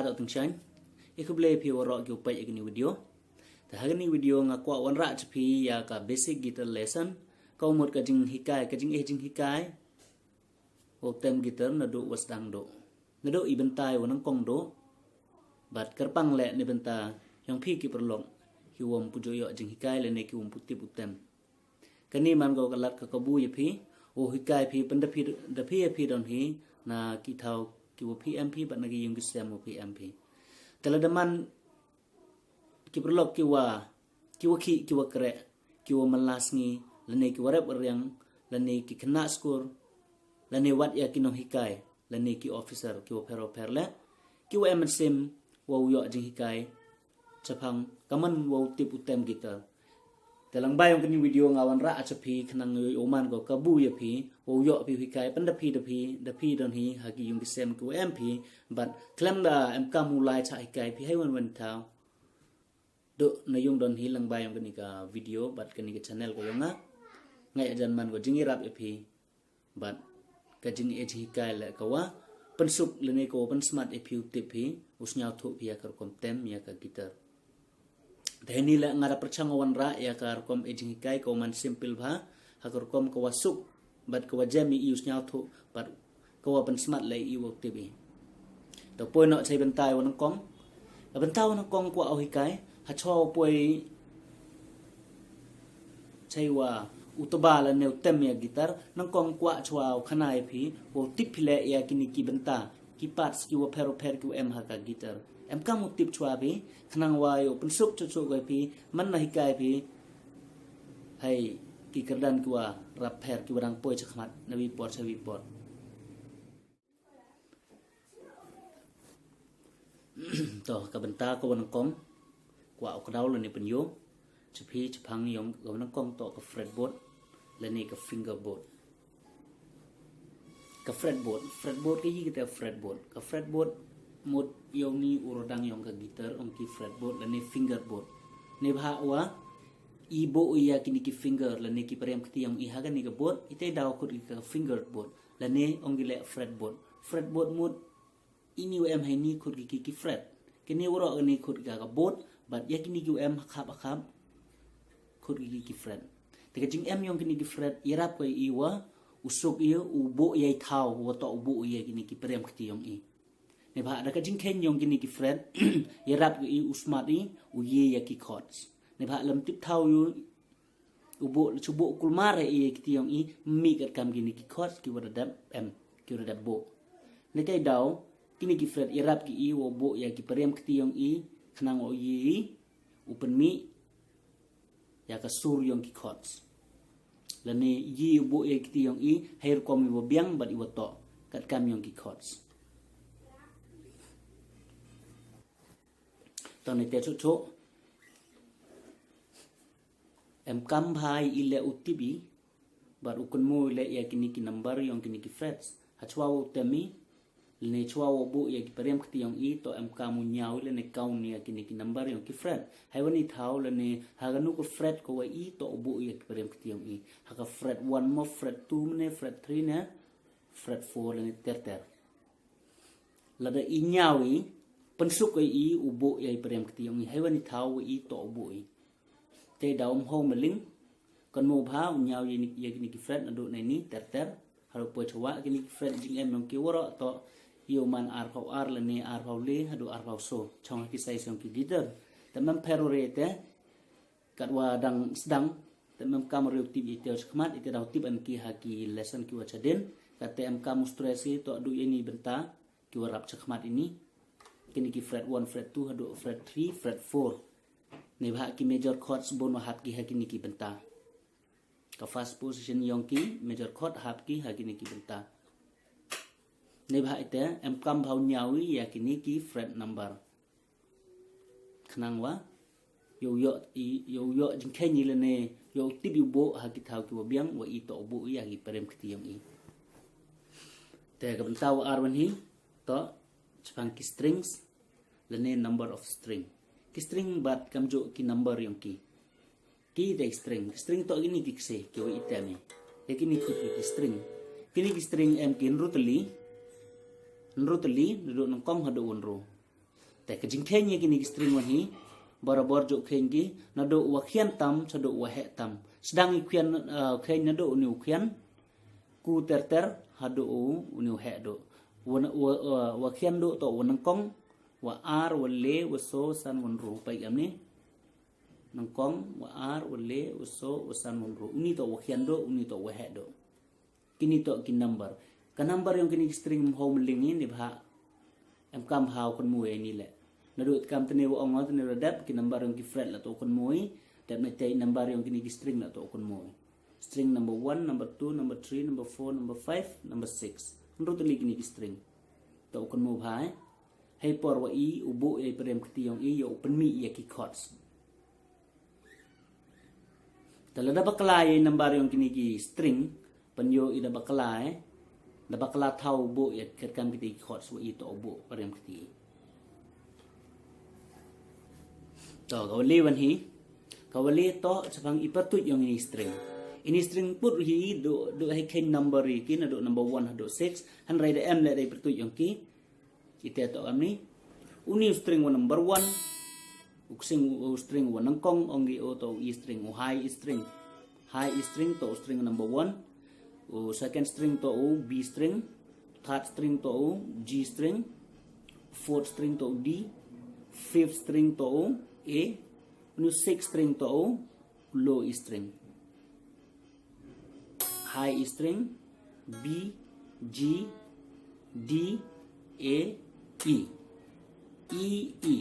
tak tengsan iku boleh pi warok ki upai ini video ta hari ni video ngakwa wanra pi ya ka basic guitar lesson kau mut ka jing hikai o tem gitar na do wasdang do na do ibentai wanang kong do bat kerpang le ni benta yang pi ki perlong ki wom pujoyo jing hikai le ne ki wom putih putem kani man go kalat ka kabu ye pi o hikai pi penda pi don hi na ki thau ki wo PMP bat nagi yung gisem wo PMP teladaman ki perlok ki wa kre ki wa malas ngi lene ki warap yang lene ki kena skor lene wat ya kinong hikai lene ki officer ki wo pero perle ki wo emersim wo yo jing hikai chapang kaman wo tip utem gitar telang bayong kini video ngawan ra achapi khnang oman go kabu ya pi wo yo pi hikai panda pi da pi don hi hagi yung gisem ki wo MP but klam da em kamulai cha hikai pi hai wan tau do na yung don hi lang bayong kini ka video but kini ka channel ko yonga ngai ajan man go jingi rap ya pi but ka jing e hikai la kawa pensup lene ko pen smart e pi tip hi usnya thu pi ya kar komtem ya ka gitar dahini la ngara perchang wan ra ya kar kom e jing hikai ko man simple bha hakar kom ko wasuk but ko jami usnya thu but ko pen smart lai i wo tip hi to poi no chai bentai wan kong bentai wan kong ko au hikai ha cho poi chai wa utoba la neu tem ya gitar nang kong kwa chwao khanai phi wo tip phile ya kini ki benta ki parts ki wo pero per ki em ha ka gitar em kam tip chwa bi khnang wa yo pensuk chu ga phi man na hikai phi hai ki kerdan ki wa rap per ki wadang poi chakmat nawi pot sawi pot to ka benta ko wan kong kwa ok daw le ni penyo chphi chphang yong go nang kong to ka fretboard lani ka fingerboard ka fretboard ki kita fretboard mod yong ni urodang yong ka gitar ong ki fretboard lani fingerboard ne bha wa ibo ya kini ki finger lani ki prem kti yong i haga ni ka board ite daw ko ka fingerboard lani ong gile fretboard mod ini em hai ni khut ki fret kini woro ni khut ka board but ya kini ki em khap khut ki fret te jing em yong kini ki fret irap ko iwa usuk ia ubo yai thau wo to ubo ye kini ki prem kti yong i ne ba da ka jing ken yong kini ki fret irap ko i usmat i u ye ya ki chords ne ba lam tip thau yu ubo chubo kulmare ye kti yong i mi kat kam kini ki chords ki wada dap em ki wada bo ne kai daw kini ki fret irap ki i wo bo ya ki prem kti yong i khnang o yi upen mi ya ka sur yong ki chords lani yi bo e kti yong i hair kom wo biang bat i to kat kam yong ki chords to ne te chu em kam bhai i le utibi bar ukun mo le ya kini ki number yong kini ki frets ha chwa wo temi le chwa wo bo ya ki prem kti yong i to em kamu nyau le ne kaun ni ya kini ki number yong ki fret hai wani thau le ne ha ga nu ko fret ko wa i to bo ya ki prem kti yong i ha ka fret 1 mo fret 2 ne fret 3 ne fret 4 le ne ter la da i nyau i pensuk ko i u bo ya i prem kti yong i hai wani thau i to bo i te daum ho meling kon mo bha nyau ye kini ki fret adu ne ni ter haru po chwa kini ki fret jing em yong ki woro to yoman arpau ar lene arpau le hadu arpau so chong ki sai song ki gitar tamam perorete katwa dang sedang tamam kamru tip ite khmat ite daw tip an ki haki lesson ki wachaden kate am kamu stresi to adu ini benta ki warap chkhmat ini kini ki fret 1 fret 2 hadu fret 3 fret 4 ne bha ki major chords bon hap ki haki ni ki benta ka first position yong ki major chord hap ki haki ni ki benta ne bha ite em kam bhau nyawi ya kini ki fret number khnang wa yo yo jing khen ni le ne yo tip yu bo ha ki thau ki bo biang wa i to bo ya ki prem kti yong i te ka bentau arwan hi to chpang ki strings le ne number of string ki string bat kam jo ki number yong ki de string to ini ki se ki wa itame e kini ki string em kin rutli duduk nang kong hadu unro แต่ก็จริงแค่นี้กินอีกสตริงวันนี้บาร์บอร์จกเข่งกี้นาดูว่าเขียนตำชดูว่าเหตำsedang ikian ข่งนาดูนิวเขียนกูเตอร์หาดูนิวเหดูว่าเขียนดูตัววันนังกงว่าอาร์วันเล่ว่าโซสันวันรูไปอย่างนี้นังกงว่าอาร์วันเล่ว่าโซว่าสันวันรูนี่ตัวว่าเขียนดูนี่ตัวว่าเหดูกินตัวกิน number กัน number yang kini string home link ini bah em kam hau kon mui ini le nadut kam tene wo ong tene redap ki number yang ki fret la to kon mui dap na tay number yang kini ki string la to kon mui string number 1 number 2 number 3 number 4 number 5 number 6 ndro tali kini ki string to kon mu bhai hai por wa i ubu e prem kti yang i yo pen mi ya ki chords talada baklai number yang kini ki string penyo ida baklai da bakla thau bu ya ket kam kiti chords wa i to bu prem kti to kawali wan hi kawali to chapang ipatu yang ini string put hi do hai ken number ri ki na do number 1 do 6 han rai da m le dai patu yang ki ite to amni uni string wa number 1 uksing string wa nangkong ongi o to i string o high string to string number 1 second string to b string third string to g string fourth string to d fifth string to a new sixth string to low string high string b g d a e e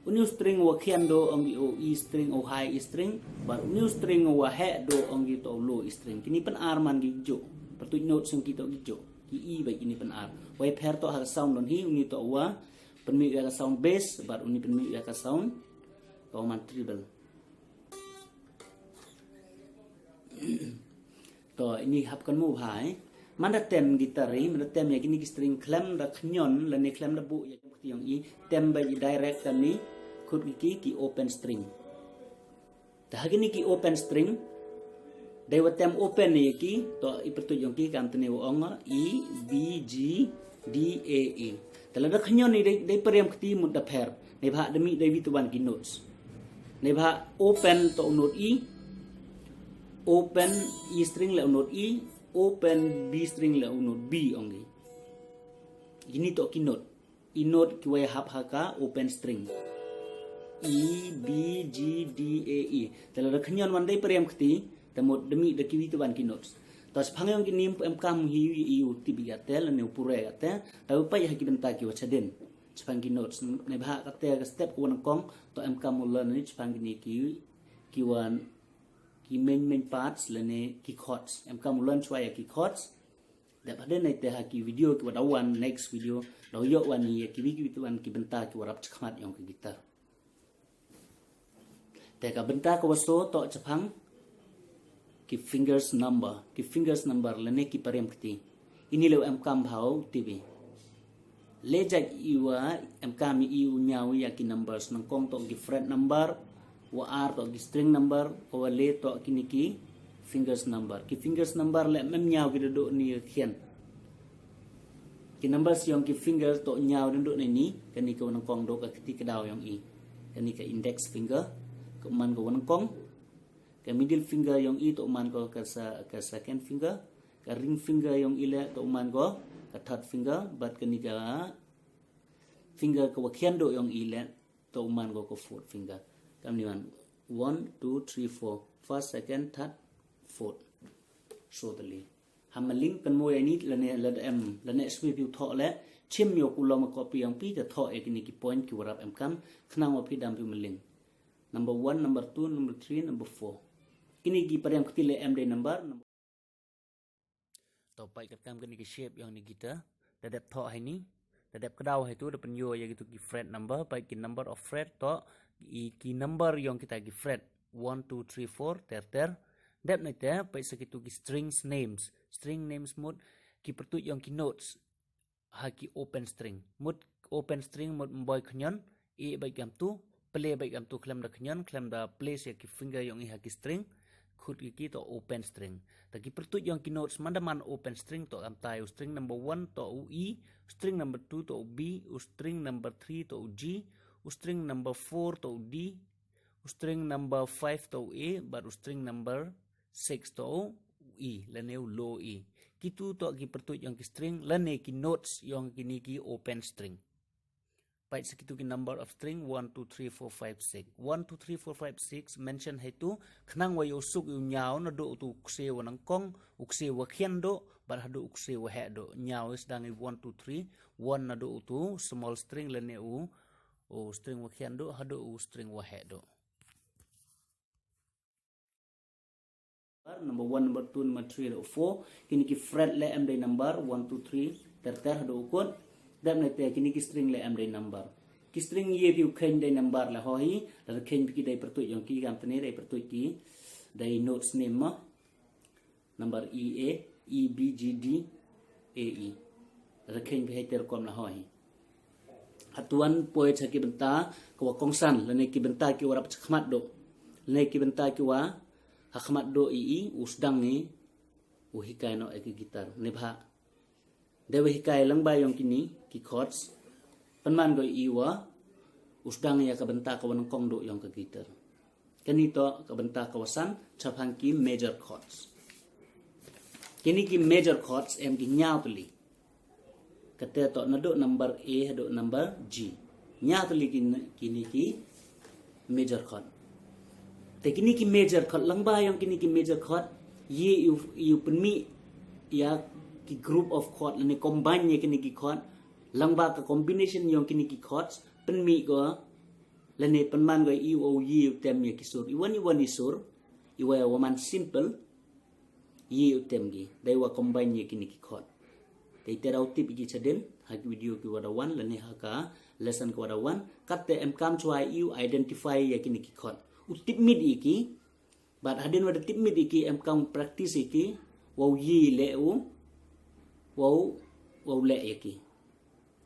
new string wa khian do ongi o e string o high string but new string wa he do ongi to low string kini pen r man gi jo pertu note sing kita gi jo ki e bai kini pen r wai pair to ha sound don hi uni to wa pen mi ga sound bass but uni pen mi ga sound to man treble to ini hap kan mu bhai man da tem gitar ri man da tem ya kini string clam da knyon la ne clam da bu ya ti yang i tem bai direct kan ni khut ki open string da hagini ki open string dai wa tem open ni ki to ipertu yang ki kam tene ong e b g d a e tala da knyon ni dai prem kti mut da pair nei bha demi dai wituan ki notes nei bha open to note e open e string la note e open b string la note b ongi ini to ki note e note ki wa hap haka open string e b g d a e tala da knyon wan dai prem kti tamot demi da ki wituan ki notes tas phangeng ki nim em kam hi i u ti bi atel ne upure ate ta upai ha ki benta ki wachaden chpang ki notes ne bha ka te ka step ko kong to em kam learn ni chpang ki ni ki wan ki main parts le ne ki chords em kam learn chwa ya ki chords da bhaden nei te ha ki video ki wada wan next video do yo wan ni ki wi ki wan ki benta ki warap chkhmat yong ki gitar te ka benta ko waso to chphang ki fingers number lene ki parem kti ini lo em kam bhau tv le jak iwa em kam iu nyau ya ki numbers nang kong to ki fret number wa r to ki string number o le to kini ki fingers number le mem nyau ki do ni khian ki numbers yang ki fingers to nyau do ni kani ko nang kong do ka kti ka daw yang i kani ka index finger ko man ko nang kong ka middle finger yang i to man ko ka second finger ka ring finger yang ile to man ko ka third finger but kani ka finger ko khian do yang ile to man ko fourth finger kam ni man 1 2 3 4 first second third fourth so tali ham link kan mo ni la ne la em la ne sweep yu tho le chim yo ku lo ma copy yang pi ka tho e kini ki point ki warap em kam khna ma phi dam pi link number 1 number 2 number 3 number 4 kini ki parem kutile m day number to pai kat kam kini ki shape yang ni kita dadap tho hai ni dadap kedau hai tu depan yo ya gitu ki fret number pai ki number of fret to ki number yang kita ki fret 1 2 3 4 ter dap na te pai sakitu ki string names mod ki pertu yang ki notes ha ki open string mod boy knyon e bai kam tu play bai kam tu klam da knyon klam da place ya ki finger yang i ha ki string khut ki to open string taki pertut yang ki notes mandaman open string to am tai string number 1 to E, string number 2 to B, string number 3 to G, string number 4 to D, string number 5 to A, baru string number 6 to E, laneu low E. Kitu to ki pertut yang ki string, lane ki notes yang kini ki open string. Baik segitu ki number of string 1 2 3 4 5 6 1 2 3 4 5 6 mention haitu khnang wa yusuk yu nyao na do tu ukse wa nang kong ukse wa khian do bar hadu ukse wa he do nyao is dang 1 2 3 1 na do tu small string lene u o string wa khian do hadu u string wa he do. Number 1 number 2 number 3 number 4 kini ki fret le am day number 1 2 3 ter hadu ukut dam ne te kini ki string le am day number ki string ye view khen day number la ho hi la khen ki day pertut yang ki gam tane day pertut ki day notes name ma number e a e b g d a e la khen bi ter kom la ho hi hatuan poe chaki benta ko kongsan la ne ki benta ki warap chkhmat do le ki benta ki wa hakhmat do i usdang ni uhikai no ek gitar ne bha dewe hikai lang ba yang kini ki chords panman go iwa usdang ya ka benta ka wan kong do yang ka gitar kani to ka benta kawasan chaphang ki major chords kini ki major chords em ki nyao tuli kate to na do number a do number g nyao tuli kini ki major chord te kini ki major chord lang ba yang kini ki major chord ye you penmi ya ki group of chord lani combine ye kini ki chord langba ka combination yang kini ki chords penmi go lani penman go i o ye tem ye ki sur iwan isur iwa waman simple ye tem gi dai wa combine ye kini ki chord dai terau tip gi chaden ha video ki wada one lani ha ka lesson ki wada one katte em kam chwa you identify ye kini ki chord utip mid iki but hadin wada tip mid iki em kam practice iki wow ye le u wow le iki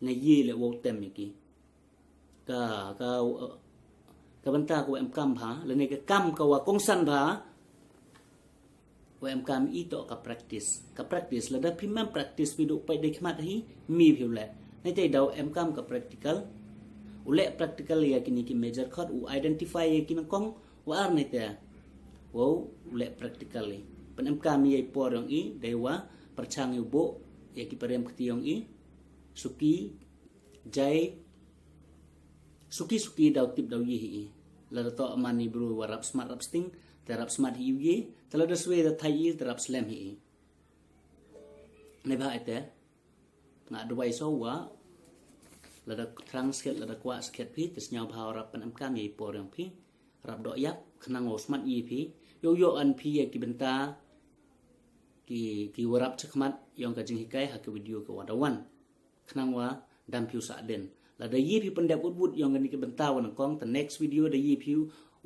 na ye le wow tem iki ka banta ko em kam bha le ne ka kam ka wa kong san bha wa em kam i to ka practice la da primam practice vi do pai de khmat hi mi bhiu le nei te dau em kam ka practical ule practical ya kini ki major chord u identify ye kin kong wa ar nei te wow ule practically pen em kam ye por yang i dewa perchang yu bo ya ki parem khtiong i suki jai suki dau tip dau ye hi la to mani bro warap smart rap sting terap smart hi ye tala da swe da thai yi terap slam hi ne ba ite nga dwai so wa la da transket la da kwa sket phi tis nyau bha rap pen em kam ye por yang phi rap do yak khnang o smart yi phi yo an phi ye ki benta ki warap chakmat yang ka jing hikai ha ke video ke wada wan khnang wa dam piu sa den la da yi phi pendap but yang ni ke benta wan kong the next video da yi phi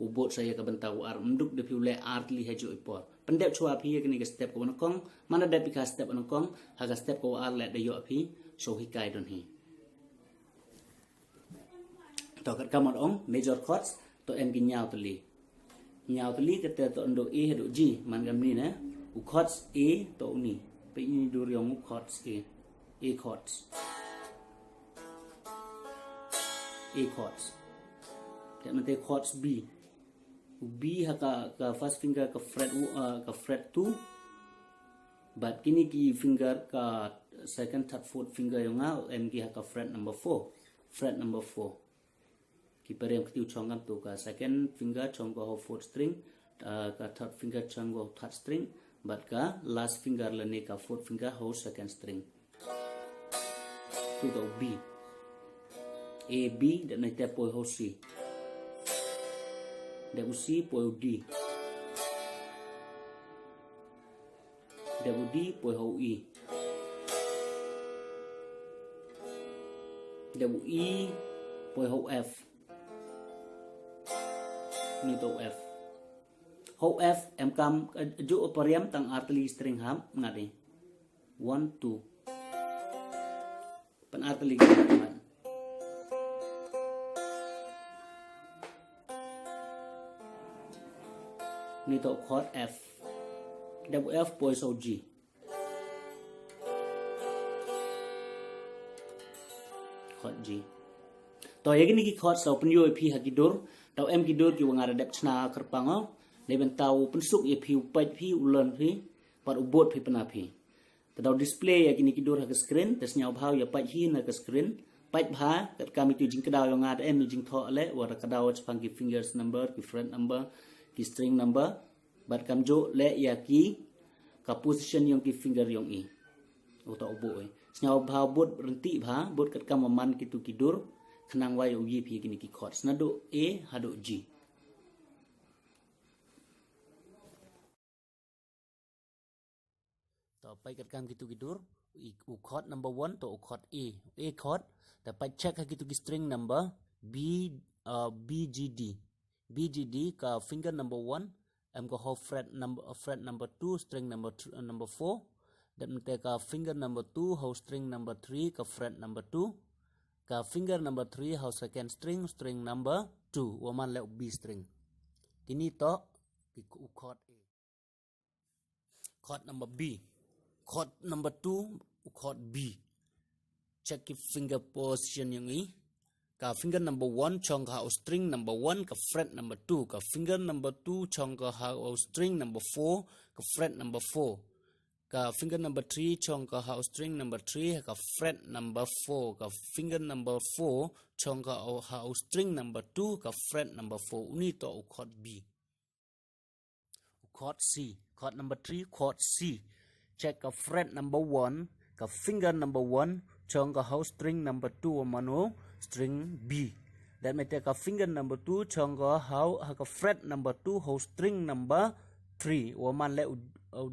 ubot saya ke benta ar mduk de piu le art li ha jo ipor pendap chua phi ke ni ke step ko wan kong mana da pika step wan kong ha ka step ko ar le da yo phi so hikai don hi to kat kamot ong major chords to em ki nyao tuli ke te to ndo e do g man gam ni na u chords a to ni pe ni do ryong u chords a chords ke mate chords b u b ha ka first finger ka fret 2 but kini ki finger ka second third fourth finger yang em ki ha ka fret number 4 ki parem khtiu chongam to ka second finger chong go fourth string ka third finger chong go third string but ka last finger la ne ka fourth finger ho second string to the b a b da ne te po ho c da u c po d da u d po ho e da u e po ho f ni to f ho f em kam ju opariam tang artli string ham ngade 1 2 pan artli kan ni to chord F. Double F boy so G. Chord G. To ya gini ki chord so penyo pi hakidur, tau em kidur ki wangara dep chna kerpango, leben tau pensuk ye pi upat pi ulen pi, par ubot pi penapi. Tau display ya gini kidur hak screen, tes nyau bhau ya pat hi na ke screen, pat bha kat kami tu jing kedau yang ada em jing tho le wara kedau chpang ki fingers number, ki fret number, ki string number, bat kam jo le ya ki ka position yang ki finger yang i. Uta ubo nyau bhau bot berhenti bha, bot kat kam man kitu kidur, kenang wai uyi pi gini ki chords nado A hado G. To pai kat kam kitu kidur u chord number 1 to u chord A chord ta pai check ha kitu ki string number B G D ka finger number 1 em ko ho fret number 2 string number 4 dan te ka finger number 2 ho string number 3 ka fret number 2 ka finger number 3 ho second string number 2 waman le B string kini to ki chord A. Chord number B, chord number 2 chord B. Check ki finger position yang i ka finger number 1 chong ka string number 1 ka fret number 2 ka finger number 2 chong ka string number 4 ka fret number 4 ka finger number 3 chong ka string number 3 ka fret number 4 ka finger number 4 chong ka string number 2 ka fret number 4 uni to chord B. Chord C, chord number 3 chord C. Check ka fret number 1 ka finger number 1 chong ka string number 2 mano string B. That may take a finger number 2 chong ka fret number 2 string number 3 waman le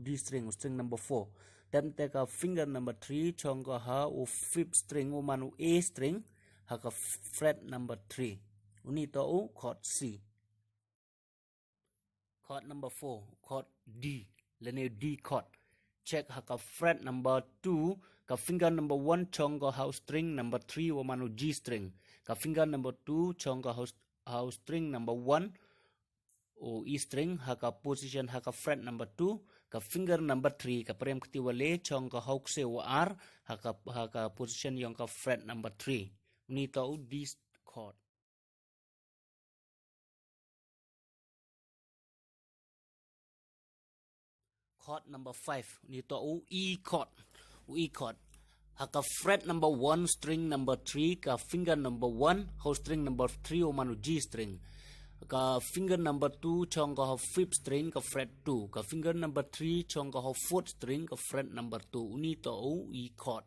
D string number 4. Then take a finger number 3 chong ka fifth string waman A string ka fret number 3 uni to chord C. Chord number 4 chord D lene D chord. Check ka fret number 2 ka finger number 1 chong ka string number 3 waman G string ka finger number 2 chong ka string number 1 o E string ka position ka fret number 2 ka finger number 3 ka prem kti wale chong ka se wa R ka position yang ka fret number 3 ni to D chord. Chord number 5 ni to E chord. E chord haka fret number 1 string number 3 ka finger number 1 ho string number 3 o manu G string ka finger number 2 chong ka fifth string ka fret 2 ka finger number 3 chong ka fourth string ka fret number 2 uni to E chord.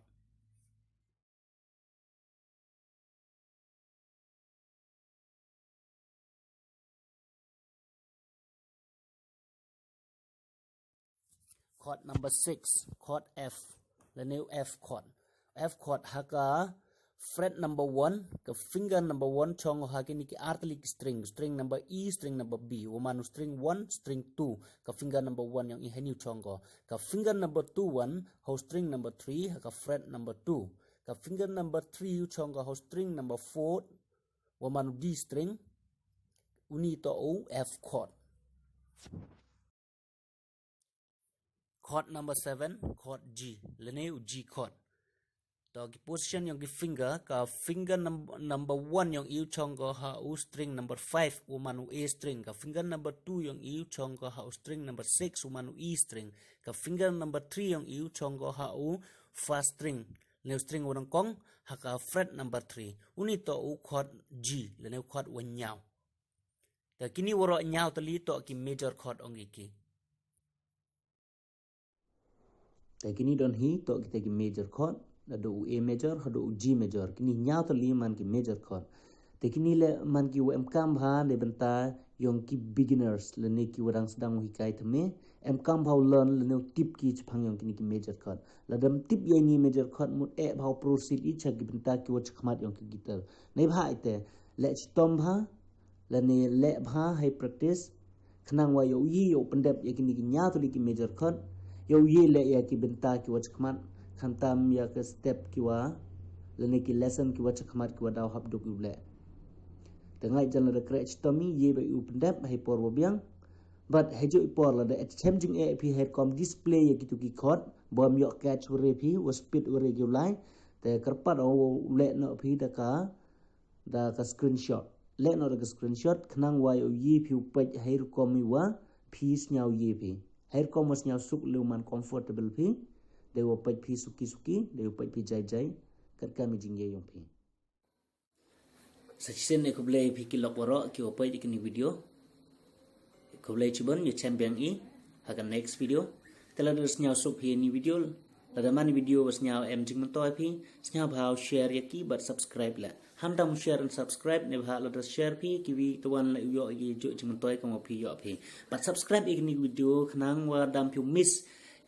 Chord number 6 chord F the new F chord. F chord haka fret number 1 ka finger number 1 chong hakini ki artli string number E string number B wamanu string 1 string 2 ka finger number 1 yang ihani chong ka finger number 2 1 ho string number 3 ka fret number 2 ka finger number 3 chong ho string number 4 wamanu D string uni to F chord. Chord number 7 chord G lene G chord. To position yang finger ka finger number 1 yang iu chong ko string number 5 umanu A string ka finger number 2 yang iu chong ko string number 6 umanu E string ka finger number 3 yang iu chong ko fast string lene string urang kong haka fret number 3 uni to chord G lene chord wanyau. Ta kini woro nyau tali to ki major chord ongi ki. Ta kini don hi to kita ki major chord ada A major ada G major kini nyau tali man ki major chord. Ta kini le man ki kam bha le benta yong ki beginners le ne ki wadang sedang hikai thme kam bha learn le ne tip ki chphang yong kini ki major chord. La dam tip ye ni major chord mut e bha proceed i chak ki benta ki wach khmat yong ki guitar. Nei bha ite le chtom bha lani le bha hai practice khnang wa yo yi yo pendep ya kini ki nya tuli ki major chord yo yi le ya ki benta ki wach khmat khantam ya ke step ki wa lani ki lesson ki wach khmat ki wa daw hab duk le tengai jan le crech tomi ye ba u pendep hai por biang but hejo ipor la the changing ap head com display ya gitu ki code bom yo catch ure phi was speed ure regulai te karpat o le no phi da ka screenshot le no da screenshot khnang wa yo yi phi pej hair com mi wa phi snyau yi phi hair com was nyau suk lu man comfortable phi de wo pej phi suki de wo pej phi jai kat ka mi jing ye yong phi Sachsen ek blay phi ki lokoro ki opai dikini video ko blay chibon ye champion i hakan next video tela dos nyau sup hi ni video la man video was nyau em jing toy phi nyau bhau share ye ki but subscribe la ham dam share and subscribe ne bha la dos share phi ki wi tuan la yo ye jo jing toy ko phi yo phi but subscribe ikni video khnang wa dam phi miss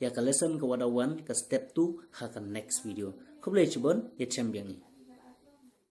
ya ka lesson ko wada one ka step 2 hakan next video ko blay chibon ye champion i